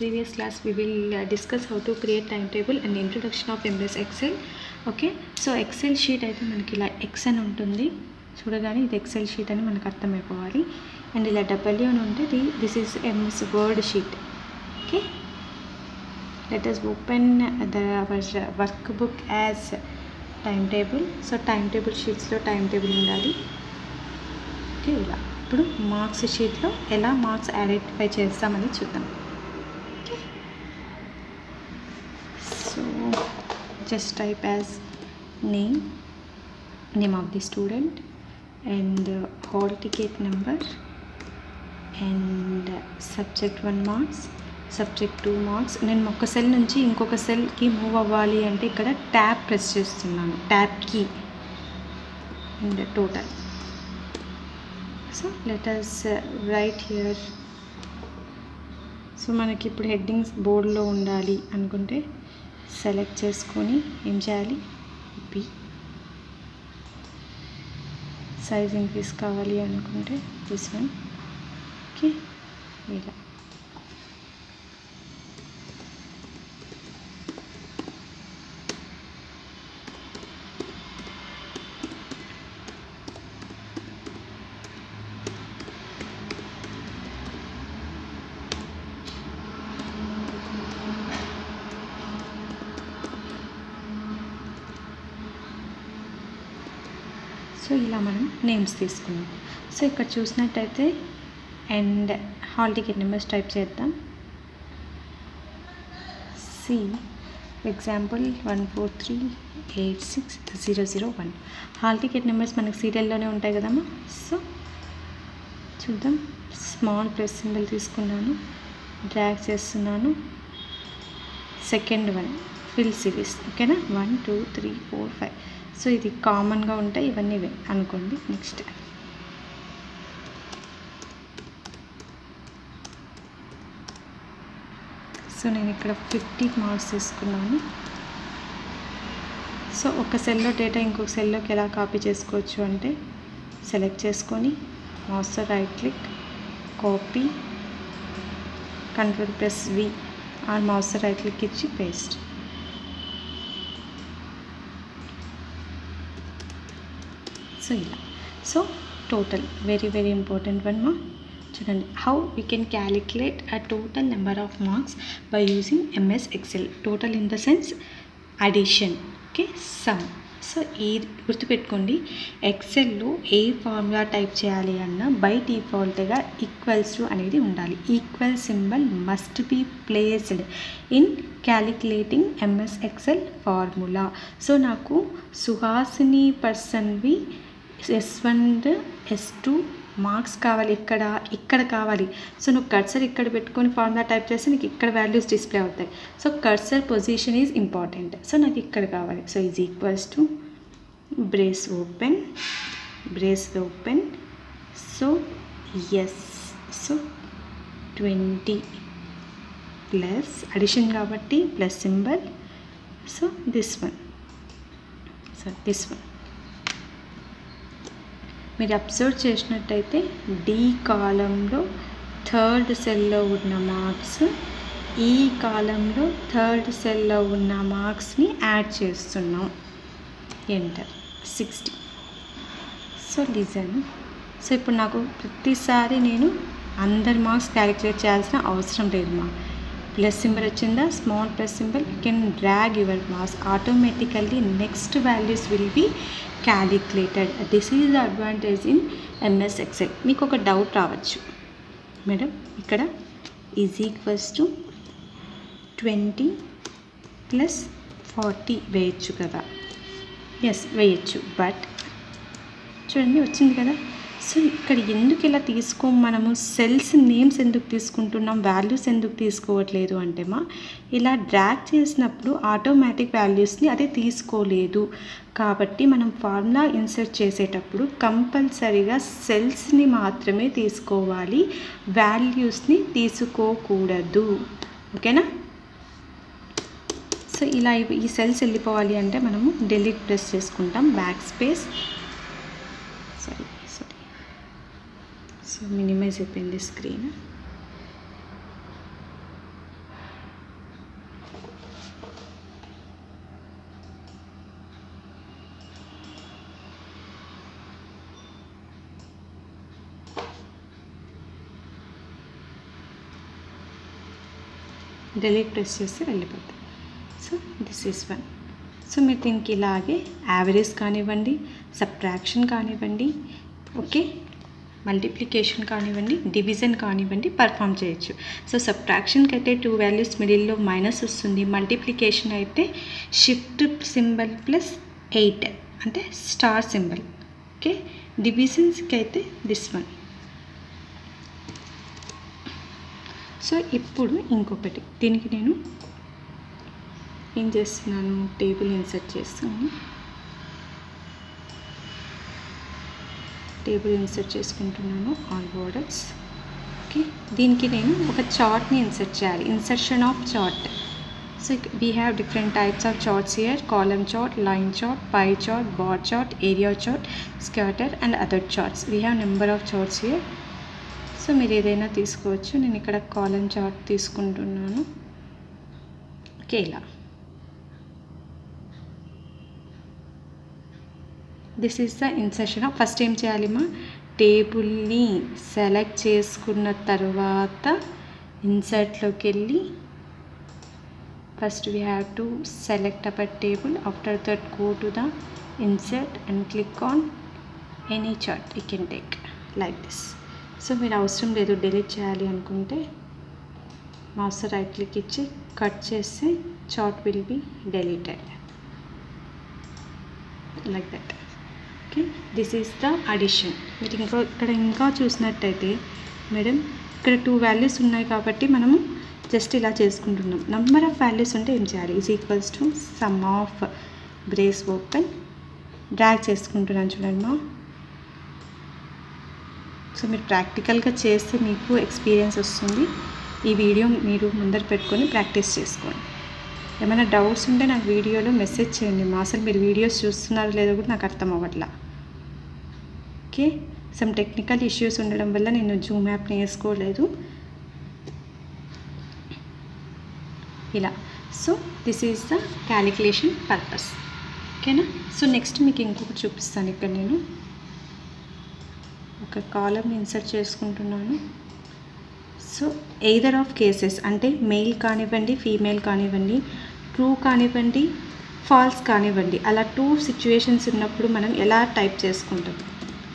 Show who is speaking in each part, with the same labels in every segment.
Speaker 1: Previous class we will discuss how to create timetable and introduction of MS Excel. Okay, so Excel sheet అయితే మనకి ఇలా X అని ఉంటుంది, చూడగానే ఇది Excel షీట్ అని మనకు అర్థమైపోవాలి. అండ్ ఇలా W అని ఉంటుంది, this is MS Word sheet. Okay, let us open our workbook as timetable. So timetable షీట్స్లో timetable ఉండాలి. ఓకే, ఇలా ఇప్పుడు మార్క్స్ షీట్లో ఎలా మార్క్స్ ఐడెంటిఫై చేస్తామని చూద్దాం. So just type as name of the student and hall ticket number and subject 1 marks, subject 2 marks. నేను ఒక cell నుంచి ఇంకొక సెల్కి మూవ్ అవ్వాలి అంటే ఇక్కడ ట్యాబ్ ప్రెస్ చేస్తున్నాను, tab key and total. So let us write here. So మనకి ఇప్పుడు హెడ్డింగ్స్ బోర్డులో ఉండాలి అనుకుంటే సెలెక్ట్ చేసుకొని ఏం చేయాలి, బి. సైజ్ ఇంక్రీజ్ కావాలి అనుకుంటే దిస్ వన్. ఓకే, ఇలా సో ఇలా మనం నేమ్స్ తీసుకున్నాం. సో ఇక్కడ చూసినట్టయితే and hall ticket numbers type చేద్దాం. See example 143860001. Hall ticket numbers మనకి సీరియల్లోనే ఉంటాయి కదమ్మా. సో చూద్దాం, స్మాల్ ప్లస్ సింబల్ తీసుకున్నాను, డ్రాగ్ చేస్తున్నాను. Second one fill series. ఓకేనా, 1 2 3 4 5. సో ఇది కామన్గా ఉంటాయి, ఇవన్నీ అనుకోండి. నెక్స్ట్ సో నేను ఇక్కడ 50 మార్క్స్ తీసుకున్నాను. సో ఒక సెల్లో డేటా ఇంకొక సెల్లోకి ఎలా కాపీ చేసుకోవచ్చు అంటే సెలెక్ట్ చేసుకొని mouse right click, copy, Ctrl+V or mouse right click ఇచ్చి పేస్ట్. సో ఇలా. So total very important one మా. చూడండి, how we can calculate a total number of marks by using MS Excel. Total in the sense addition, okay, sum. So ఏ గుర్తుపెట్టుకోండి, ఎక్సెల్లో ఏ formula type చేయాలి అన్నా by డిఫాల్ట్గా equals to అనేది ఉండాలి. Equal symbol must be placed in calculating MS Excel formula. So నాకు Suhasini పర్సన్వి S1 S2 marks కావాలి, ఇక్కడ కావాలి. సో నువ్వు కర్సర్ ఇక్కడ పెట్టుకొని ఫార్ములా టైప్ చేస్తే నీకు ఇక్కడ వాల్యూస్ డిస్ప్లే అవుతాయి. So cursor position is important. So నాకు ఇక్కడ కావాలి. So is equals to brace open. So ఎస్, సో 20 ప్లస్ అడిషన్ కాబట్టి plus symbol. So this one, మీరు అబ్జర్వ్ చేసినట్టయితే డి కాలంలో థర్డ్ సెల్లో ఉన్న మార్క్స్, ఈ కాలంలో థర్డ్ సెల్లో ఉన్న మార్క్స్ని యాడ్ చేస్తున్నాం. ఎంటర్ 60. So listen. సో ఇప్పుడు నాకు ప్రతిసారి నేను అందరి మార్క్స్ క్యాలిక్యులేట్ చేయాల్సిన అవసరం లేదు మా. ప్లస్ సింబల్ వచ్చిందా, small plus symbol, you can drag your marks, automatically next values will be calculated. This is the advantage in MS Excel. మీకు ఒక డౌట్ రావచ్చు, మేడం ఇక్కడ ఈజ్ ఈక్వల్స్ టు 20 ప్లస్ 40 వేయచ్చు కదా. ఎస్ వేయచ్చు, బట్ చూడండి వచ్చింది కదా. సో ఇక్కడ ఎందుకు ఇలా మనము సెల్స్ నేమ్స్ ఎందుకు తీసుకుంటున్నాం, వాల్యూస్ ఎందుకు తీసుకోవట్లేదు అంటే ఇలా డ్రాగ్ చేసినప్పుడు ఆటోమేటిక్ వాల్యూస్ని అదే తీసుకోలేదు. కాబట్టి మనం ఫార్ములా ఇన్సర్ట్ చేసేటప్పుడు కంపల్సరీగా సెల్స్ని మాత్రమే తీసుకోవాలి, వాల్యూస్ని తీసుకోకూడదు. ఓకేనా. సో ఇలా ఈ సెల్స్ వెళ్ళిపోవాలి అంటే మనము డిలీట్ ప్రెస్ చేసుకుంటాం, బ్యాక్ స్పేస్. సో మినిమైజ్ అయిపోయింది స్క్రీన్. డిలీట్ ప్రెస్ చేస్తే వెళ్ళిపోతుంది. So this is one. So మీరు దీనికి ఇలాగే యావరేజ్ కానివ్వండి, సబ్ట్రాక్షన్ కానివ్వండి, ఓకే, మల్టిప్లికేషన్ కానివ్వండి, డివిజన్ కానివ్వండి పర్ఫామ్ చేయొచ్చు. సో సబ్ట్రాక్షన్కి అయితే 2 వాల్యూస్ మిడిల్లో మైనస్ వస్తుంది. మల్టిప్లికేషన్ అయితే షిఫ్ట్ సింబల్ ప్లస్ 8 అంటే స్టార్ సింబల్. ఓకే, డివిజన్స్కి అయితే దిస్ వన్. సో ఇప్పుడు ఇంకొకటి, దీనికి నేను ఏం చేస్తున్నాను, టేబుల్ ఇన్సర్ట్ చేస్తాను. టేబుల్ ఇన్సర్ట్ చేసుకుంటున్నాను, ఆల్ బోర్డర్స్. ఓకే, దీనికి నేను ఒక చార్ట్ని ఇన్సర్ట్ చేయాలి, insertion of chart. So we have different types of charts here, column chart, line chart, pie chart, bar chart, area chart, scatter and other charts. We have number of charts here. So మీరు ఏదైనా తీసుకోవచ్చు. నేను ఇక్కడ column chart తీసుకుంటున్నాను. Okay, ఇలా this is the insertion of. First ఏం చేయాలి మా, టేబుల్ని సెలెక్ట్ చేసుకున్న తర్వాత ఇన్సర్ట్లోకి వెళ్ళి first we have to select our table. After that go to the insert and click on any chart you can take like this. So మీరు అవసరం లేదు డిలీట్ చేయాలి అనుకుంటే మౌస్ రైట్ క్లిక్ ఇచ్చి కట్ చేస్తే chart will be deleted like that. Okay, this is the addition. మీరు ఇక్కడ ఇంకా చూసినట్టయితే మేడం ఇక్కడ 2 వాల్యూస్ ఉన్నాయి కాబట్టి మనము జస్ట్ ఇలా చేసుకుంటున్నాం. నంబర్ ఆఫ్ వాల్యూస్ ఉంటే ఏం చేయాలి, is equals to some of brace open, drag చేసుకుంటున్నాను చూడండి మా. సో మీరు ప్రాక్టికల్గా చేస్తే మీకు ఎక్స్పీరియన్స్ వస్తుంది. ఈ వీడియో మీరు ముందర పెట్టుకొని ప్రాక్టీస్ చేసుకోండి. ఏమైనా డౌట్స్ ఉంటే నాకు వీడియోలో మెసేజ్ చేయండి మా. అసలు మీరు వీడియోస్ చూస్తున్నారో లేదో కూడా నాకు అర్థం అవ్వట్లా. ఓకే, సమ్ టెక్నికల్ ఇష్యూస్ ఉండడం వల్ల నేను జూమ్ యాప్ని వేసుకోలేదు ఇలా. So this is the calculation purpose. ఓకేనా. సో నెక్స్ట్ మీకు ఇంకొకటి చూపిస్తాను. ఇక్కడ నేను ఒక కాలమ్ని ఇన్సర్ట్ చేసుకుంటున్నాను. సో ఎయిదర్ ఆఫ్ కేసెస్ అంటే మెయిల్ కానివ్వండి, ఫీమేల్ కానివ్వండి, ట్రూ కానివ్వండి, ఫాల్స్ కానివ్వండి, అలా 2 సిచ్యువేషన్స్ ఉన్నప్పుడు మనం ఎలా టైప్ చేసుకుంటాం.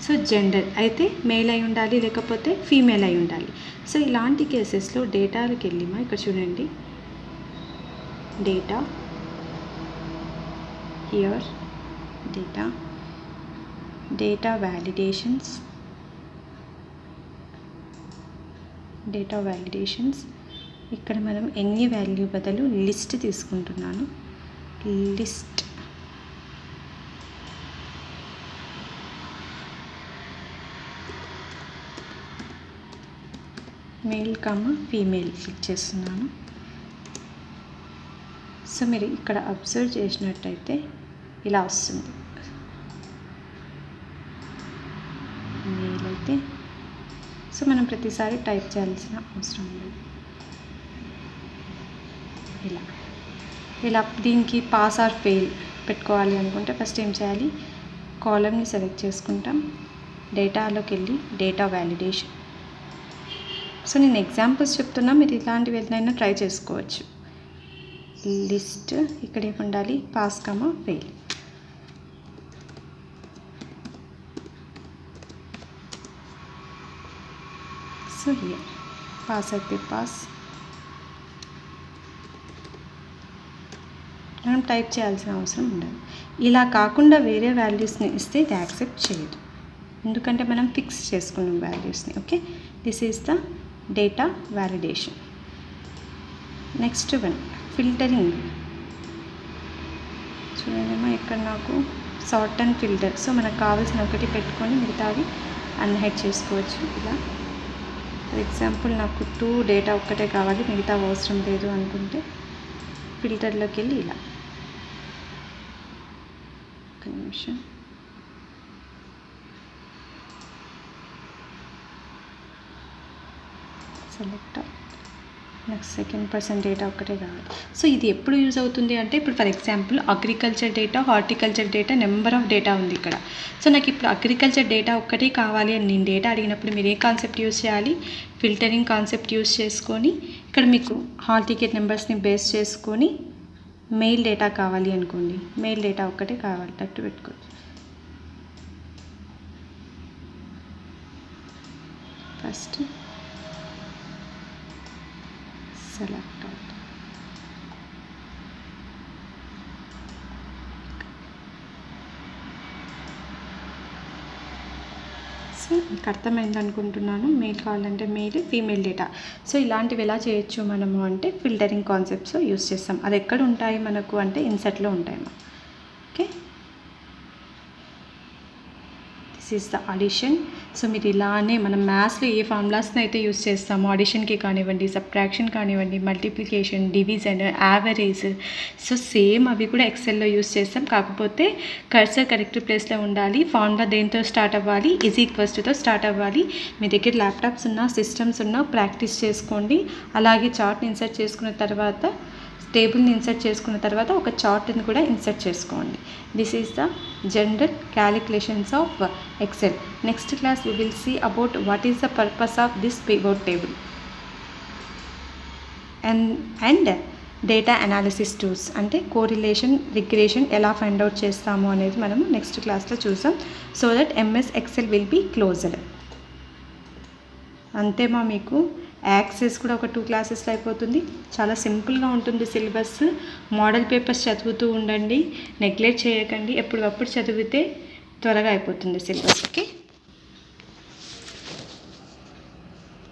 Speaker 1: సో జెండర్ అయితే మేల్ అయి ఉండాలి, లేకపోతే ఫీమేల్ అయి ఉండాలి. సో ఇలాంటి కేసెస్లో డేటాలకు వెళ్ళిమా, ఇక్కడ చూడండి డేటా, హియర్ డేటా వ్యాలిడేషన్స్, ఇక్కడ మనం ఎన్ని వాల్యూ బదులు లిస్ట్ తీసుకుంటున్నాను. లిస్ట్ మేల్ ఫీమేల్ క్లిక్ చేస్తున్నాను. సో మీరు ఇక్కడ అబ్జర్వ్ చేసినట్టయితే ఇలా వస్తుంది. మేల్ అయితే సో మనం ప్రతిసారి టైప్ చేయాల్సిన అవసరం లేదు. ఇలా దీనికి పాస్ ఆర్ ఫెయిల్ పెట్టుకోవాలి అనుకుంటే ఫస్ట్ ఏం చేయాలి, కాలమ్ని సెలెక్ట్ చేసుకుంటాం, డేటాలోకి వెళ్ళి డేటా వ్యాలిడేషన్. సో నేను ఎగ్జాంపుల్స్ చెప్తున్నా, మీరు ఇలాంటివి ఏదైనా ట్రై చేసుకోవచ్చు. లిస్ట్ ఇక్కడ ఏముండాలి, pass fail. So here pass అయితే పాస్, మనం టైప్ చేయాల్సిన అవసరం ఉండదు. ఇలా కాకుండా వేరే వాల్యూస్ని ఇస్తే ఇది యాక్సెప్ట్ చేయదు, ఎందుకంటే మనం ఫిక్స్ చేసుకున్నాం వాల్యూస్ని. Okay, this is the data validation. Next one filtering. చూడండి ఇక్కడ నాకు సార్ట్ అండ్ ఫిల్టర్. సో మనకు కావాల్సిన ఒకటి పెట్టుకొని మిగతావి అన్హైడ్ చేసుకోవచ్చు. ఇలా ఫర్ ఎగ్జాంపుల్ నాకు 2 డేటా ఒక్కటే కావాలి, మిగతా అవసరం లేదు అనుకుంటే ఫిల్టర్లోకి వెళ్ళి ఇలా ఒక నిమిషం సెలెక్ట్, నాకు 2% డేటా ఒక్కటే కావాలి. సో ఇది ఎప్పుడు యూజ్ అవుతుంది అంటే, ఇప్పుడు for example agriculture data, horticulture data, number of data ఉంది ఇక్కడ. సో నాకు ఇప్పుడు అగ్రికల్చర్ డేటా ఒక్కటే కావాలి అని నేను డేటా అడిగినప్పుడు మీరు ఏ కాన్సెప్ట్ యూజ్ చేయాలి, ఫిల్టరింగ్ కాన్సెప్ట్ యూజ్ చేసుకొని ఇక్కడ మీకు హాల్ టికెట్ నెంబర్స్ని బేస్ చేసుకొని మెయిల్ డేటా కావాలి అనుకోండి, మెయిల్ డేటా ఒక్కటే కావాలన్నట్టు పెట్టుకోవచ్చు. First select out. సో మీకు అర్థమైంది అనుకుంటున్నాను. మెయిల్ కావాలంటే మెయిల్, ఫీమేల్ డేటా. సో ఇలాంటివి ఎలా చేయొచ్చు మనము అంటే ఫిల్టరింగ్ కాన్సెప్ట్స్ యూస్ చేస్తాం. అది ఎక్కడ ఉంటాయి మనకు అంటే ఇన్సర్ట్లో ఉంటాయి. Okay, this is the addition. So మీరు ఇలానే మనం మ్యాథ్స్లో ఏ ఫార్ములాస్ని అయితే యూస్ చేస్తామో అడిషన్కి కానివ్వండి, సబ్ట్రాక్షన్ కానివ్వండి, multiplication, division, average, so same అవి కూడా ఎక్సెల్లో యూస్ చేస్తాం. కాకపోతే కర్సర్ కరెక్ట్ ప్లేస్లో ఉండాలి. ఫార్ములా దేంతో స్టార్ట్ అవ్వాలి, ఈజ్ ఈక్వల్స్ టుతో స్టార్ట్ అవ్వాలి. మీ దగ్గర ల్యాప్టాప్స్ ఉన్నా, సిస్టమ్స్ ఉన్నా ప్రాక్టీస్ చేసుకోండి. అలాగే చార్ట్ని ఇన్సర్ట్ చేసుకున్న తర్వాత, టేబుల్ని ఇన్సర్ట్ చేసుకున్న తర్వాత ఒక చార్ట్ని కూడా ఇన్సర్ట్ చేసుకోండి. This is the general calculations of Excel. Next class we will see about what is the purpose of this pivot table and data analysis tools అంటే కోరిలేషన్, రిగ్రెషన్ ఎలా ఫైండ్ అవుట్ చేస్తాము అనేది మనము నెక్స్ట్ క్లాస్లో చూసాం. So that MS Excel will be closed. అంతేమా, మీకు access కూడా ఒక 2 క్లాసెస్లో అయిపోతుంది. చాలా సింపుల్గా ఉంటుంది సిలబస్. మోడల్ పేపర్స్ చదువుతూ ఉండండి, నెగ్లెక్ట్ చేయకండి. ఎప్పటికప్పుడు చదివితే త్వరగా అయిపోతుంది సిలబస్. ఓకే.